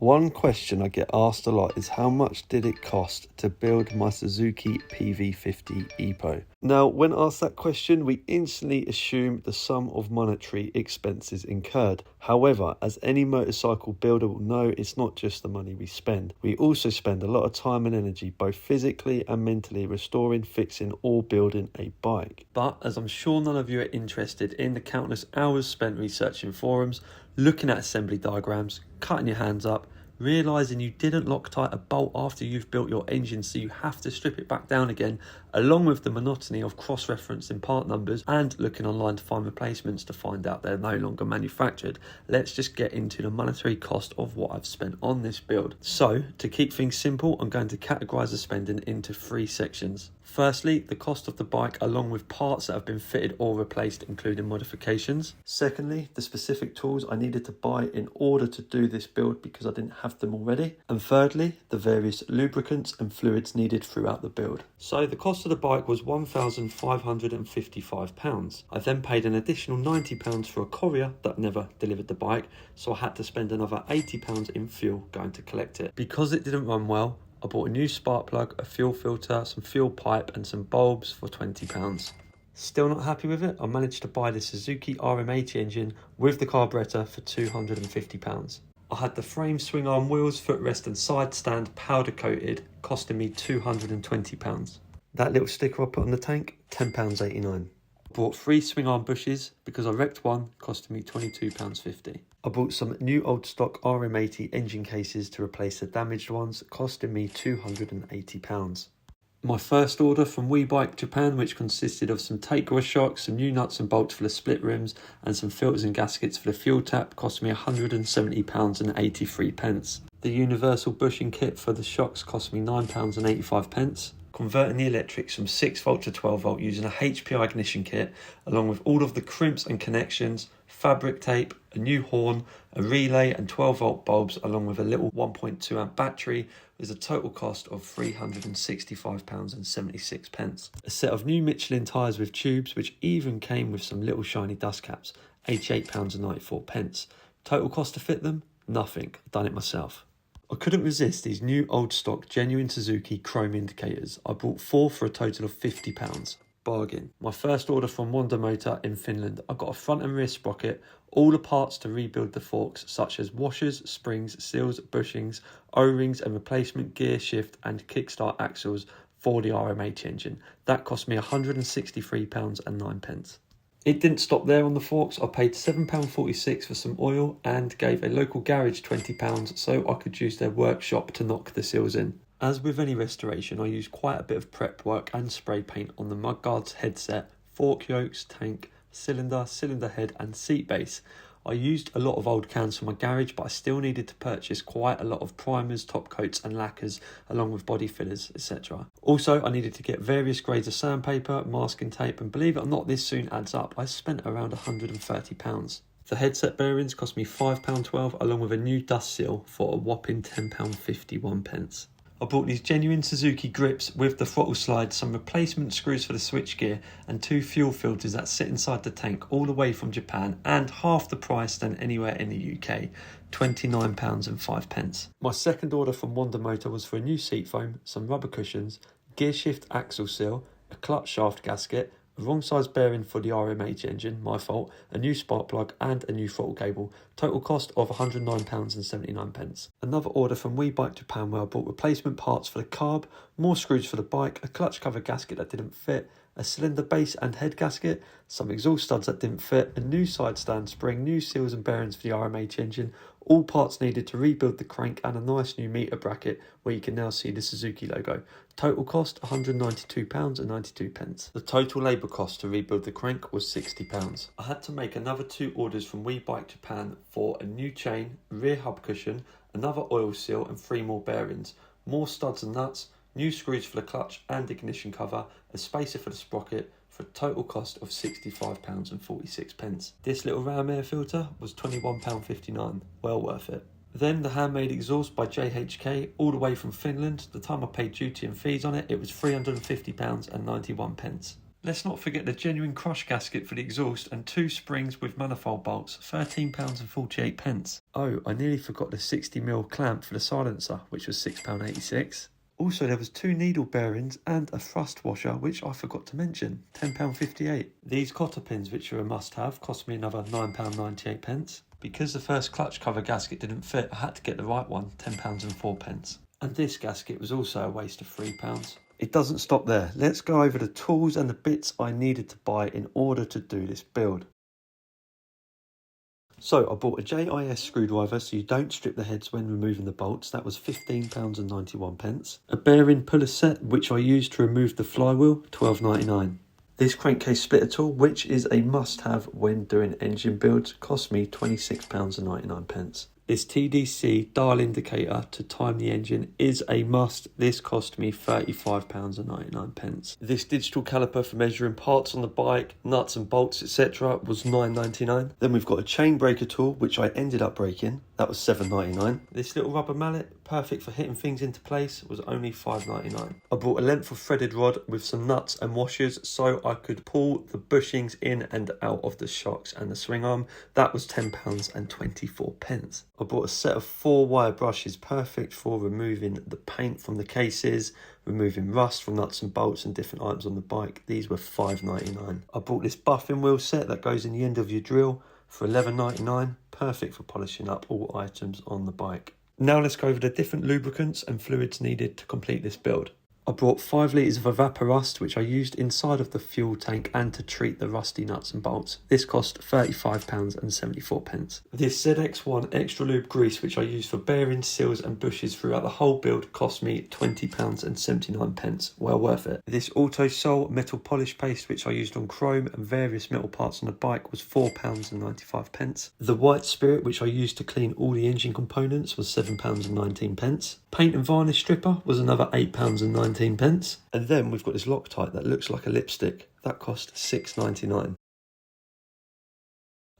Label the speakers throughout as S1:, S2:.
S1: One question I get asked a lot is how much did it cost to build my Suzuki PV50 EPO? Now, when asked that question, we instantly assume the sum of monetary expenses incurred. However, as any motorcycle builder will know, it's not just the money we spend. We also spend a lot of time and energy, both physically and mentally, restoring, fixing, or building a bike. But as I'm sure none of you are interested in the countless hours spent researching forums, looking at assembly diagrams, cutting your hands up, realising you didn't Loctite a bolt after you've built your engine, so you have to strip it back down again, along with the monotony of cross-referencing part numbers and looking online to find replacements to find out they're no longer manufactured, let's just get into the monetary cost of what I've spent on this build. So, to keep things simple, I'm going to categorise the spending into 3 sections. Firstly, the cost of the bike along with parts that have been fitted or replaced, including modifications. Secondly, the specific tools I needed to buy in order to do this build because I didn't have them already. And thirdly, the various lubricants and fluids needed throughout the build. So the cost of the bike was £1,555. I then paid an additional £90 for a courier that never delivered the bike, so I had to spend another £80 in fuel going to collect it. Because it didn't run well, I bought a new spark plug, a fuel filter, some fuel pipe and some bulbs for £20. Still not happy with it? I managed to buy the Suzuki RM80 engine with the carburettor for £250. I had the frame, swing arm, wheels, footrest and side stand powder coated, costing me £220. That little sticker I put on the tank, £10.89. I bought 3 swing arm bushes because I wrecked one, costing me £22.50. I bought some new old stock RM80 engine cases to replace the damaged ones, costing me £280. My first order from WeBike Japan, which consisted of some takeaway shocks, some new nuts and bolts for the split rims, and some filters and gaskets for the fuel tap, cost me £170.83. The universal bushing kit for the shocks cost me £9.85. Converting the electrics from 6 volt to 12 volt using a HPI ignition kit, along with all of the crimps and connections, fabric tape, a new horn, a relay and 12 volt bulbs, along with a little 1.2 amp battery, is a total cost of £365.76. A set of new Michelin tyres with tubes, which even came with some little shiny dust caps, £88.94. Total cost to fit them? Nothing. I've done it myself. I couldn't resist these new old stock genuine Suzuki chrome indicators. I bought 4 for a total of £50. Bargain. My first order from Wanda Motor in Finland. I got a front and rear sprocket, all the parts to rebuild the forks such as washers, springs, seals, bushings, O-rings and replacement gear shift and kickstart axles for the RM80 engine. That cost me £163.09. It didn't stop there on the forks. I paid £7.46 for some oil and gave a local garage £20 so I could use their workshop to knock the seals in. As with any restoration, I used quite a bit of prep work and spray paint on the mudguards, headset, fork yokes, tank, cylinder, cylinder head and seat base. I used a lot of old cans from my garage, but I still needed to purchase quite a lot of primers, top coats and lacquers, along with body fillers, etc. Also, I needed to get various grades of sandpaper, masking tape, and believe it or not, this soon adds up. I spent around £130. The headset bearings cost me £5.12, along with a new dust seal for a whopping £10.51. I bought these genuine Suzuki grips with the throttle slide, some replacement screws for the switchgear and 2 fuel filters that sit inside the tank all the way from Japan and half the price than anywhere in the UK, £29.05. My second order from Wanda Motor was for a new seat foam, some rubber cushions, gear shift axle seal, a clutch shaft gasket, a wrong size bearing for the RM80 engine, my fault, a new spark plug and a new throttle cable. Total cost of £109.79. Another order from WeBike Japan where I bought replacement parts for the carb, more screws for the bike, a clutch cover gasket that didn't fit, a cylinder base and head gasket, some exhaust studs that didn't fit, a new side stand spring, new seals and bearings for the RM80 engine, all parts needed to rebuild the crank and a nice new meter bracket where you can now see the Suzuki logo. Total cost £192.92. The total labour cost to rebuild the crank was £60. I had to make another 2 orders from WeBike Japan for a new chain, rear hub cushion, another oil seal and 3 more bearings, more studs and nuts, new screws for the clutch and ignition cover, a spacer for the sprocket, for a total cost of £65.46. This little ram air filter was £21.59, well worth it. Then the handmade exhaust by JHK, all the way from Finland. The time I paid duty and fees on it, it was £350.91. Let's not forget the genuine crush gasket for the exhaust and 2 springs with manifold bolts, £13.48. Oh, I nearly forgot the 60mm clamp for the silencer, which was £6.86. Also, there was 2 needle bearings and a thrust washer, which I forgot to mention, £10.58. These cotter pins, which are a must-have, cost me another £9.98. Because the first clutch cover gasket didn't fit, I had to get the right one, £10.04. And this gasket was also a waste of £3. It doesn't stop there. Let's go over the tools and the bits I needed to buy in order to do this build. So I bought a JIS screwdriver so you don't strip the heads when removing the bolts. That was £15.91. A bearing puller set which I used to remove the flywheel, £12.99. This crankcase splitter tool, which is a must-have when doing engine builds, cost me £26.99. This TDC dial indicator to time the engine is a must. This cost me £35.99. This digital caliper for measuring parts on the bike, nuts and bolts, etc. was £9.99. Then we've got a chain breaker tool, which I ended up breaking. That was £7.99. This little rubber mallet, perfect for hitting things into place, was only £5.99. I bought a length of threaded rod with some nuts and washers so I could pull the bushings in and out of the shocks and the swing arm. That was £10.24. I bought a set of 4 wire brushes, perfect for removing the paint from the cases, removing rust from nuts and bolts and different items on the bike. These were £5.99. I bought this buffing wheel set that goes in the end of your drill for £11.99, perfect for polishing up all items on the bike. Now let's go over the different lubricants and fluids needed to complete this build. I brought 5 litres of Evaporust, which I used inside of the fuel tank and to treat the rusty nuts and bolts. This cost £35.74. This ZX1 Extra Lube grease, which I used for bearings, seals and bushes throughout the whole build, cost me £20.79. Well worth it. This Auto Sol metal polish paste, which I used on chrome and various metal parts on the bike, was £4.95. The white spirit, which I used to clean all the engine components, was £7.19. Paint and varnish stripper was another £8.19. And then we've got this Loctite that looks like a lipstick. That cost £6.99.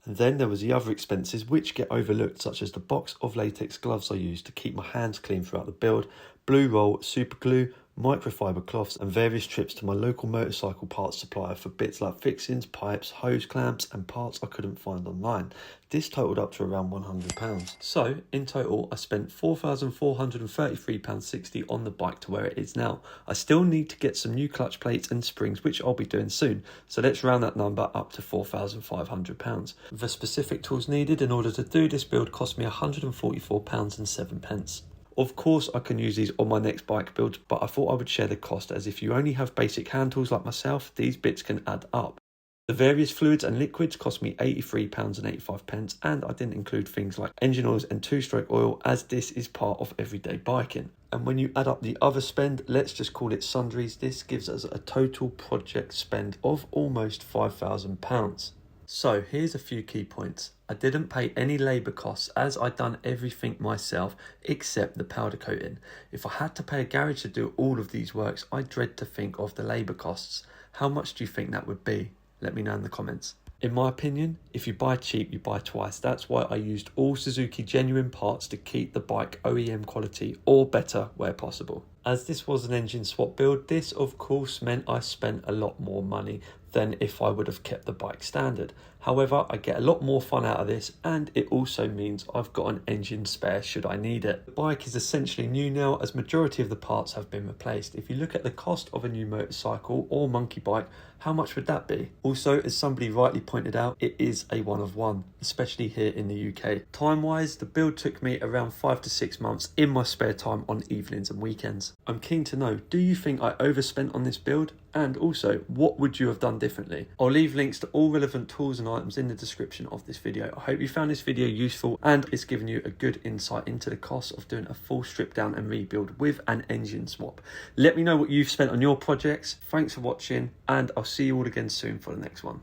S1: And then there was the other expenses which get overlooked, such as the box of latex gloves I used to keep my hands clean throughout the build, blue roll super glue, microfiber cloths and various trips to my local motorcycle parts supplier for bits like fixings, pipes, hose clamps and parts I couldn't find online. This totaled up to around £100. So in total I spent £4,433.60 on the bike to where it is now. I still need to get some new clutch plates and springs, which I'll be doing soon, so let's round that number up to £4,500. The specific tools needed in order to do this build cost me £144.07. Of course I can use these on my next bike build, but I thought I would share the cost, as if you only have basic hand tools like myself, these bits can add up. The various fluids and liquids cost me £83.85, and I didn't include things like engine oils and 2-stroke oil, as this is part of everyday biking. And when you add up the other spend, let's just call it sundries, this gives us a total project spend of almost £5,000. So here's a few key points. I didn't pay any labour costs, as I'd done everything myself except the powder coating. If I had to pay a garage to do all of these works, I dread to think of the labour costs. How much do you think that would be? Let me know in the comments. In my opinion, if you buy cheap, you buy twice. That's why I used all Suzuki genuine parts to keep the bike OEM quality or better where possible. As this was an engine swap build, this of course meant I spent a lot more money than if I would have kept the bike standard. However, I get a lot more fun out of this, and it also means I've got an engine spare should I need it. The bike is essentially new now, as majority of the parts have been replaced. If you look at the cost of a new motorcycle or monkey bike, how much would that be? Also, as somebody rightly pointed out, it is a one of one, especially here in the UK. Time wise, the build took me around 5 to 6 months in my spare time on evenings and weekends. I'm keen to know, do you think I overspent on this build? And also, what would you have done differently? I'll leave links to all relevant tools and items in the description of this video. I hope you found this video useful and it's given you a good insight into the cost of doing a full strip down and rebuild with an engine swap. Let me know what you've spent on your projects. Thanks for watching, and I'll see you all again soon for the next one.